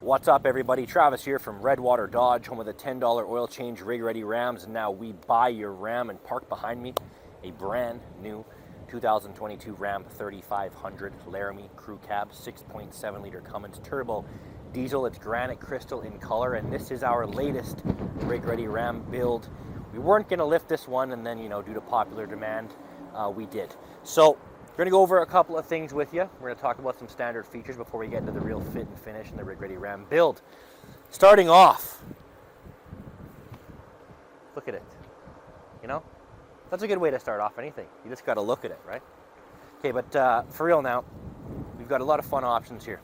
What's up, everybody? Travis here from Redwater Dodge, home of the $10 oil change rig ready Rams. And now we buy your Ram, and park behind me a brand new 2022 Ram 3500 Laramie Crew Cab, 6.7 liter Cummins turbo diesel. It's granite crystal in color, and this is our latest rig ready Ram build. We weren't going to lift this one, and then, due to popular demand, we did. So we're going to go over a couple of things with you. We're going to talk about some standard features before we get into the real fit and finish in the rig ready Ram build. Starting off, look at it. That's a good way to start off anything. You just got to look at it, right? Okay, but for real now, we've got a lot of fun options here.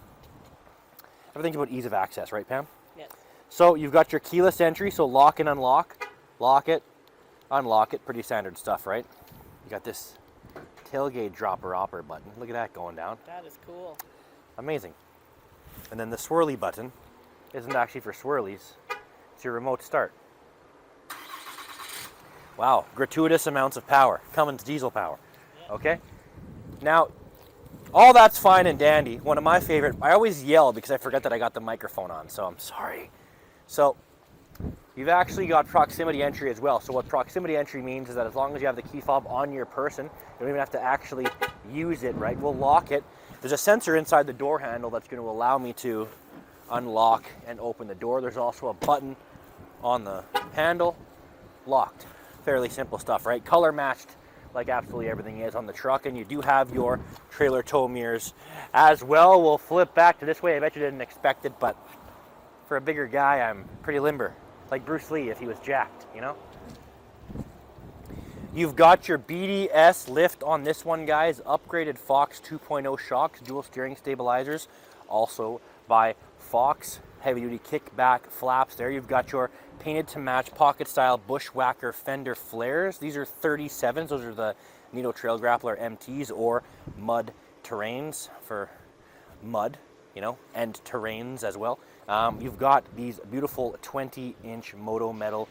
Everything's about ease of access, right, Pam? Yes. So you've got your keyless entry, so lock and unlock, lock it, unlock it, pretty standard stuff, right? You got this tailgate dropper button. Look at that going down. That is cool. Amazing. And then the swirly button isn't actually for swirlies, it's your remote start. Wow, gratuitous amounts of power, Cummins diesel power. Yep. Okay? Now, all that's fine and dandy. One of my favorite, I always yell because I forget that I got the microphone on, so I'm sorry. So, you've actually got proximity entry as well. So what proximity entry means is that as long as you have the key fob on your person, you don't even have to actually use it, right? We'll lock it. There's a sensor inside the door handle that's going to allow me to unlock and open the door. There's also a button on the handle, locked. Fairly simple stuff, right? Color matched like absolutely everything is on the truck, and you do have your trailer tow mirrors as well. We'll flip back to this way. I bet you didn't expect it, but for a bigger guy, I'm pretty limber. Like Bruce Lee if he was jacked, You've got your BDS Lift on this one, guys. Upgraded Fox 2.0 shocks, dual steering stabilizers, also by Fox. Heavy-duty kickback flaps there. You've got your painted to match pocket-style bushwhacker fender flares. These are 37s. Those are the Nitto Trail Grappler MTs, or mud terrains for mud, and terrains as well. You've got these beautiful 20-inch Moto metal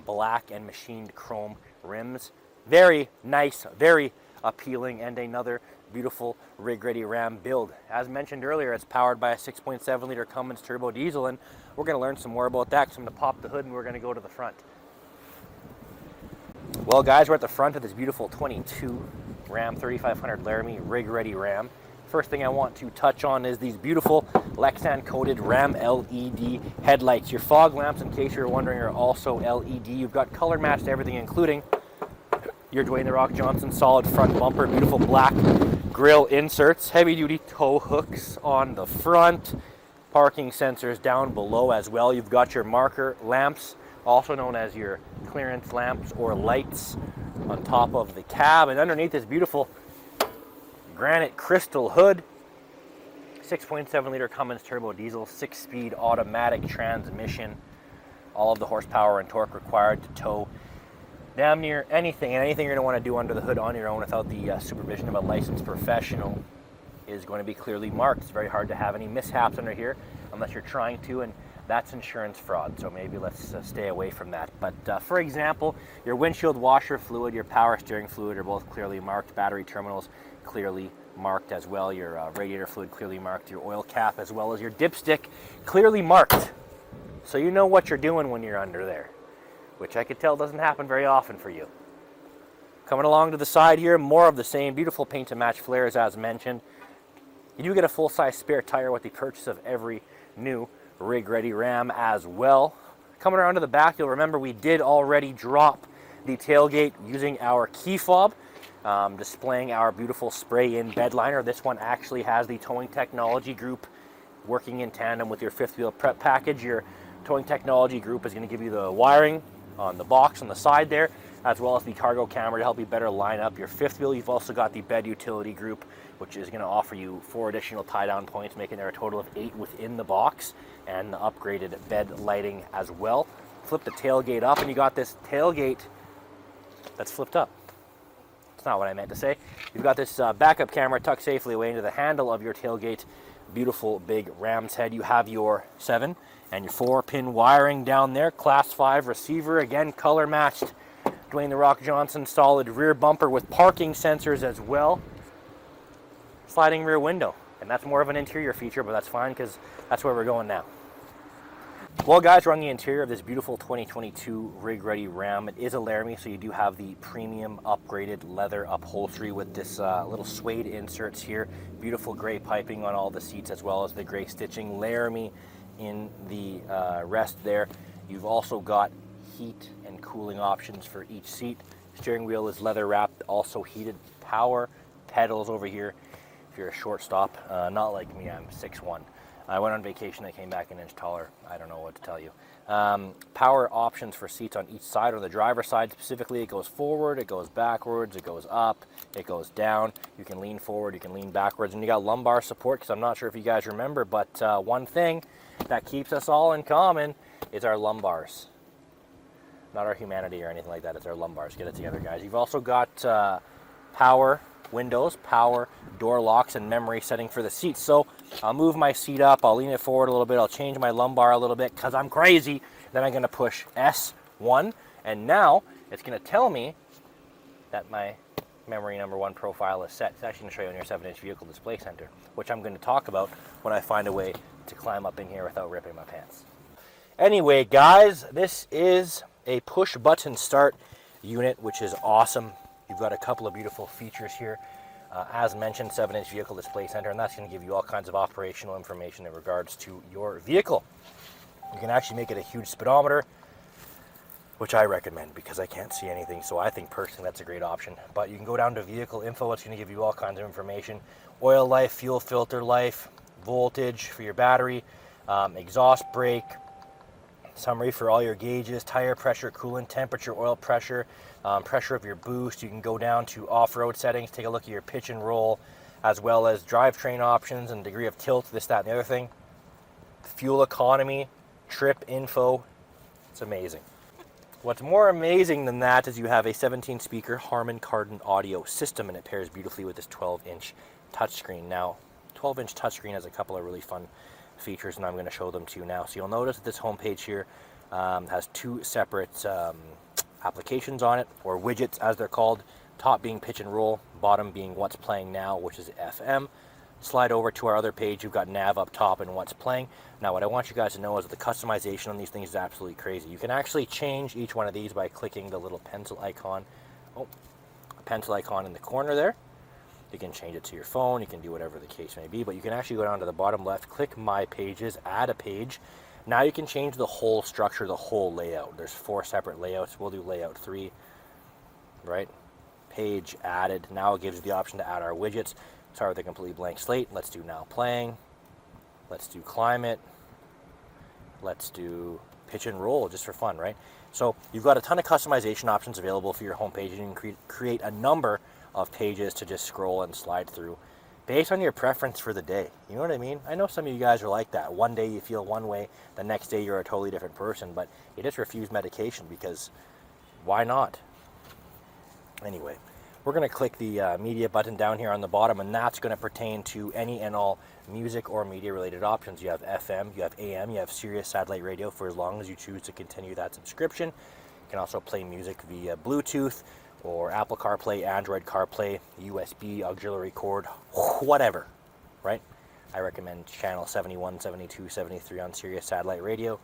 black and machined chrome rims. Very nice, very appealing, and another beautiful rig ready Ram build. As mentioned earlier, it's powered by a 6.7 liter Cummins turbo diesel, and we're going to learn some more about that. So I'm going to pop the hood and we're going to go to the front. Well, guys, we're at the front of this beautiful 22 Ram 3500 Laramie rig ready Ram. First thing I want to touch on is these beautiful Lexan coated Ram LED headlights. Your fog lamps, in case you're wondering, are also LED. You've got color matched everything, including your Dwayne "The Rock" Johnson solid front bumper, beautiful black grill inserts, heavy duty tow hooks on the front, parking sensors down below as well. You've got your marker lamps, also known as your clearance lamps or lights, on top of the cab, and underneath this beautiful granite crystal hood. 6.7 liter Cummins turbo diesel, 6-speed automatic transmission, all of the horsepower and torque required to tow damn near anything, and anything you're going to want to do under the hood on your own without the supervision of a licensed professional is going to be clearly marked. It's very hard to have any mishaps under here unless you're trying to, and that's insurance fraud, so maybe let's stay away from that. But for example, your windshield washer fluid, your power steering fluid are both clearly marked. Battery terminals clearly marked as well. Your radiator fluid clearly marked. Your oil cap as well as your dipstick clearly marked, so you know what you're doing when you're under there, which I could tell doesn't happen very often for you. Coming along to the side here, more of the same. Beautiful paint to match flares as mentioned. You do get a full-size spare tire with the purchase of every new rig ready Ram as well. Coming around to the back, you'll remember we did already drop the tailgate using our key fob, displaying our beautiful spray-in bed liner. This one actually has the towing technology group working in tandem with your fifth wheel prep package. Your towing technology group is going to give you the wiring on the box on the side there, as well as the cargo camera to help you better line up your fifth wheel. You've also got the bed utility group, which is going to offer you 4 additional tie-down points, making there a total of 8 within the box, and the upgraded bed lighting as well. Flip the tailgate up, and you got this tailgate that's flipped up. That's not what I meant to say. You've got this backup camera tucked safely away into the handle of your tailgate. Beautiful big ram's head. You have your 7 and your 4-pin wiring down there. Class 5 receiver, again color matched. Dwayne "The Rock" Johnson solid rear bumper with parking sensors as well. Sliding rear window, and that's more of an interior feature, but that's fine because that's where we're going now. Well, guys, we're on the interior of this beautiful 2022 rig-ready Ram. It is a Laramie, so you do have the premium upgraded leather upholstery with this little suede inserts here. Beautiful gray piping on all the seats, as well as the gray stitching. Laramie in the rest there. You've also got heat and cooling options for each seat. Steering wheel is leather wrapped, also heated power pedals over here. If you're a shortstop, not like me, I'm 6'1". I went on vacation, I came back an inch taller. I don't know what to tell you. Power options for seats on each side. On the driver's side specifically, it goes forward, it goes backwards, it goes up, it goes down. You can lean forward, you can lean backwards, and you got lumbar support, because I'm not sure if you guys remember, but one thing that keeps us all in common is our lumbars. Not our humanity or anything like that, it's our lumbars. Get it together, guys. You've also got power windows, power door locks, and memory setting for the seats. So I'll move my seat up, I'll lean it forward a little bit, I'll change my lumbar a little bit because I'm crazy. Then I'm going to push S1, and now it's going to tell me that my memory number 1 profile is set. It's actually going to show you on your 7-inch vehicle display center, which I'm going to talk about when I find a way to climb up in here without ripping my pants. Anyway, guys, this is a push button start unit, which is awesome. You've got a couple of beautiful features here. As mentioned, 7-inch vehicle display center, and that's going to give you all kinds of operational information in regards to your vehicle. You can actually make it a huge speedometer, which I recommend because I can't see anything, so I think personally that's a great option. But you can go down to vehicle info. It's going to give you all kinds of information. Oil life, fuel filter life, voltage for your battery, exhaust brake, summary for all your gauges, tire pressure, coolant temperature, oil pressure, pressure of your boost. You can go down to off-road settings, take a look at your pitch and roll, as well as drivetrain options and degree of tilt, this, that, and the other thing. Fuel economy, trip info. It's amazing. What's more amazing than that is you have a 17-speaker Harman Kardon audio system, and it pairs beautifully with this 12-inch touchscreen. Now, 12-inch touchscreen has a couple of really fun features, and I'm going to show them to you now. So you'll notice that this homepage here has 2 separate applications on it, or widgets as they're called. Top being pitch and roll, bottom being what's playing now, which is FM. Slide over to our other page, you've got nav up top and what's playing. Now what I want you guys to know is that the customization on these things is absolutely crazy. You can actually change each one of these by clicking the little pencil icon. Oh, a pencil icon in the corner there. You can change it to your phone, you can do whatever the case may be, but you can actually go down to the bottom left, click My Pages, add a page. Now you can change the whole structure, the whole layout. There's 4 separate layouts. We'll do layout 3, right? Page added. Now it gives you the option to add our widgets. Start with a completely blank slate. Let's do now playing. Let's do climate. Let's do pitch and roll, just for fun, right? So you've got a ton of customization options available for your homepage, and you can create a number of pages to just scroll and slide through based on your preference for the day. You know what I mean? I know some of you guys are like that. One day you feel one way, the next day you're a totally different person, but you just refuse medication because why not? Anyway, we're going to click the media button down here on the bottom, and that's going to pertain to any and all music or media related options. You have FM, you have AM, you have Sirius satellite radio for as long as you choose to continue that subscription. You can also play music via Bluetooth or Apple CarPlay, Android CarPlay, USB, auxiliary cord, whatever, right? I recommend channel 71, 72, 73 on Sirius satellite radio.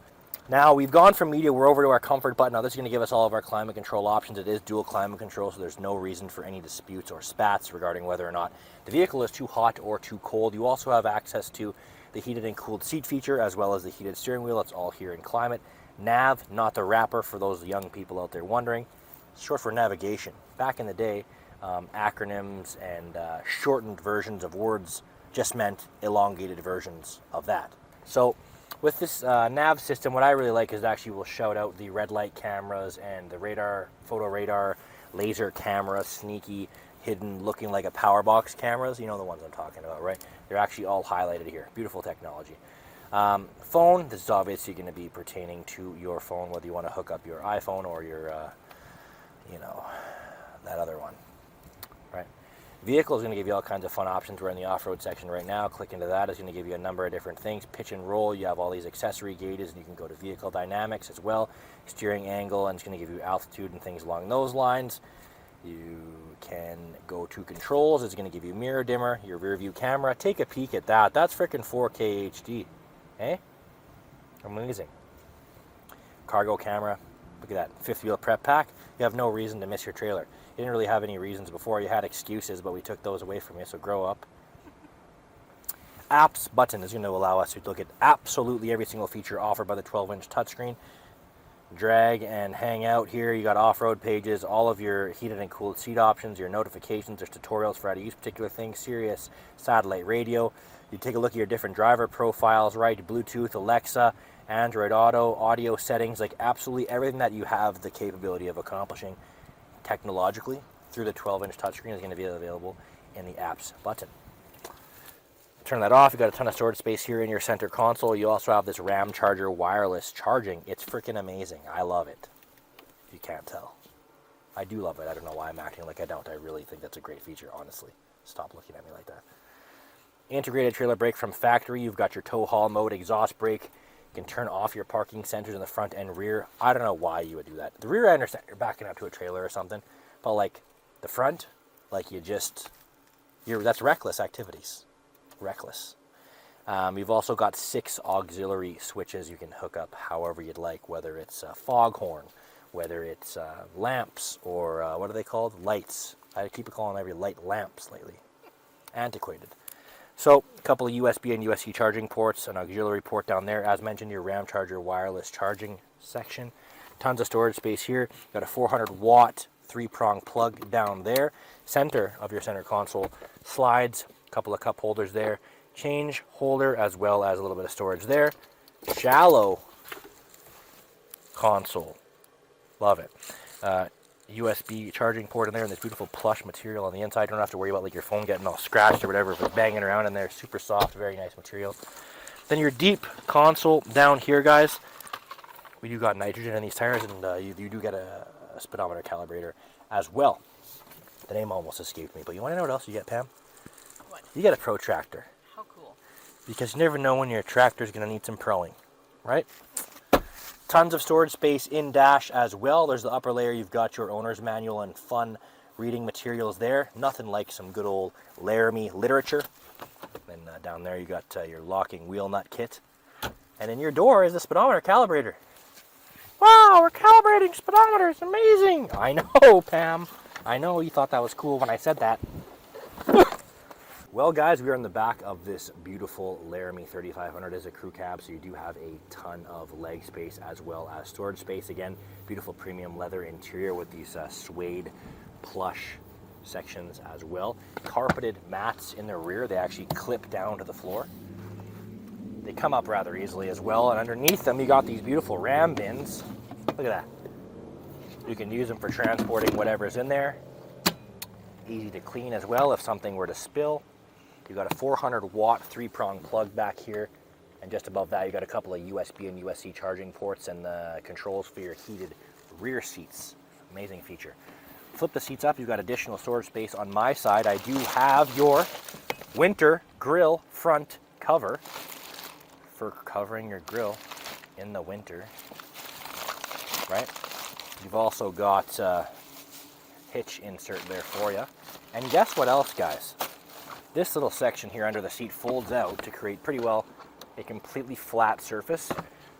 Now we've gone from media, we're over to our comfort button. Now this is going to give us all of our climate control options. It is dual climate control, so there's no reason for any disputes or spats regarding whether or not the vehicle is too hot or too cold. You also have access to the heated and cooled seat feature, as well as the heated steering wheel. It's all here in climate. Nav, not the wrapper, for those young people out there wondering. It's short for navigation. Back in the day, acronyms and shortened versions of words just meant elongated versions of that. So with this nav system, what I really like is actually we'll shout out the red light cameras and the radar, photo radar, laser camera, sneaky, hidden, looking like a power box cameras. You know the ones I'm talking about, right? They're actually all highlighted here. Beautiful technology. Phone, this is obviously going to be pertaining to your phone, whether you want to hook up your iPhone or your, you know, that other one, right? Vehicle is going to give you all kinds of fun options. We're in the off-road section right now. Click into that. It's going to give you a number of different things. Pitch and roll, you have all these accessory gauges, and you can go to vehicle dynamics as well. Steering angle, and it's going to give you altitude and things along those lines. You can go to controls. It's going to give you mirror dimmer, your rear view camera. Take a peek at that. That's freaking 4K HD. Eh? Amazing. cargo camera. Look at that, fifth wheel prep pack. You have no reason to miss your trailer. You didn't really have any reasons before. You had excuses, but we took those away from you, so grow up. Apps button is going to allow us to look at absolutely every single feature offered by the 12-inch touchscreen. Drag and hang out here. You got off-road pages, all of your heated and cooled seat options, your notifications. There's tutorials for how to use particular things, Sirius, satellite radio. You take a look at your different driver profiles, right? Bluetooth, Alexa, Android Auto, audio settings, like absolutely everything that you have the capability of accomplishing technologically through the 12-inch touchscreen is going to be available in the apps button. Turn that off. You got a ton of storage space here in your center console. You also have this RAM charger wireless charging. It's freaking amazing. I love it. You can't tell. I do love it. I don't know why I'm acting like I don't. I really think that's a great feature, honestly. Stop looking at me like that. Integrated trailer brake from factory. You've got your tow haul mode, exhaust brake. You can turn off your parking sensors in the front and rear. I don't know why you would do that. The rear, I understand you're backing up to a trailer or something, but like the front, like that's reckless activities. Reckless. You've also got 6 auxiliary switches you can hook up however you'd like, whether it's a foghorn, whether it's lamps, or what are they called? Lights. I keep calling every light lamps lately. Antiquated. So, a couple of USB and USB charging ports, an auxiliary port down there. As mentioned, your RAM charger wireless charging section. Tons of storage space here. Got a 400-watt 3-prong plug down there. Center of your center console slides. Couple of cup holders there, change holder, as well as a little bit of storage there. Shallow console, love it. USB charging port in there, and this beautiful plush material on the inside. You don't have to worry about like your phone getting all scratched or whatever if it's banging around in there. Super soft, very nice material. Then your deep console down here, guys. We do got nitrogen in these tires, and you do get a speedometer calibrator as well. The name almost escaped me, but you want to know what else you get, Pam? You get a protractor. How cool. Because you never know when your tractor's going to need some proing, right? Tons of storage space in dash as well. There's the upper layer. You've got your owner's manual and fun reading materials there. Nothing like some good old Laramie literature. And down there you got your locking wheel nut kit. And in your door is the speedometer calibrator. Wow, we're calibrating speedometers. Amazing. I know, Pam. I know you thought that was cool when I said that. Well, guys, we are in the back of this beautiful Laramie 3500 as a crew cab, so you do have a ton of leg space as well as storage space. Again, beautiful premium leather interior with these suede plush sections as well. Carpeted mats in the rear. They actually clip down to the floor. They come up rather easily as well, and underneath them you got these beautiful ram bins. Look at that. You can use them for transporting whatever's in there. Easy to clean as well if something were to spill. You've got a 400-watt 3-prong plug back here, and just above that you got a couple of USB and USB charging ports and the controls for your heated rear seats. Amazing feature. Flip the seats up, you've got additional storage space. On my side, I do have your winter grill front cover for covering your grill in the winter, right? You've also got hitch insert there for you. And guess what else, guys? This little section here under the seat folds out to create pretty well a completely flat surface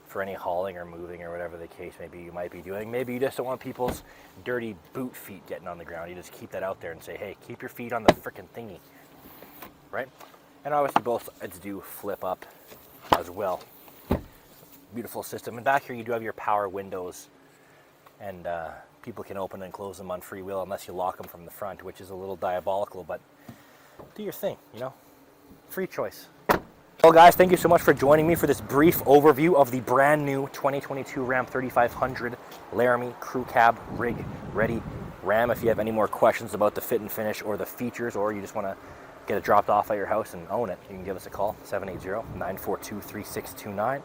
for any hauling or moving or whatever the case may be you might be doing. Maybe you just don't want people's dirty boot feet getting on the ground. You just keep that out there and say, hey, keep your feet on the frickin' thingy, right? And obviously both sides do flip up as well. Beautiful system. And back here you do have your power windows, and people can open and close them on free will unless you lock them from the front, which is a little diabolical, but do your thing, you know, free choice. Well, guys, thank you so much for joining me for this brief overview of the brand new 2022 Ram 3500 Laramie Crew Cab rig ready Ram. If you have any more questions about the fit and finish or the features, or you just want to get it dropped off at your house and own it, you can give us a call, 780-942-3629.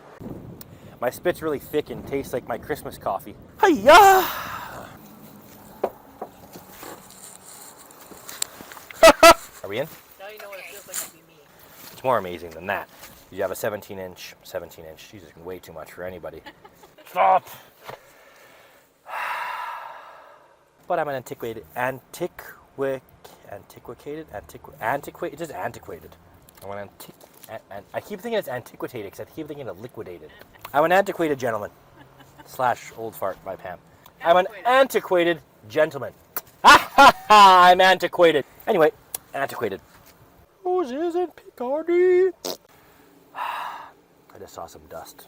My spit's really thick and tastes like my Christmas coffee. Hi-ya! Are we in? Now you know what it feels like to be me. It's more amazing than that. You have a 17-inch, Jesus, way too much for anybody. Stop! But I'm an antiquated, just antiquated. I keep thinking it's antiquated because I keep thinking of liquidated. I'm an antiquated gentleman. slash old fart by Pam. I'm an antiquated gentleman. Ha ha ha! I'm antiquated. Anyway, antiquated. Roses in Picardy. I just saw some dust.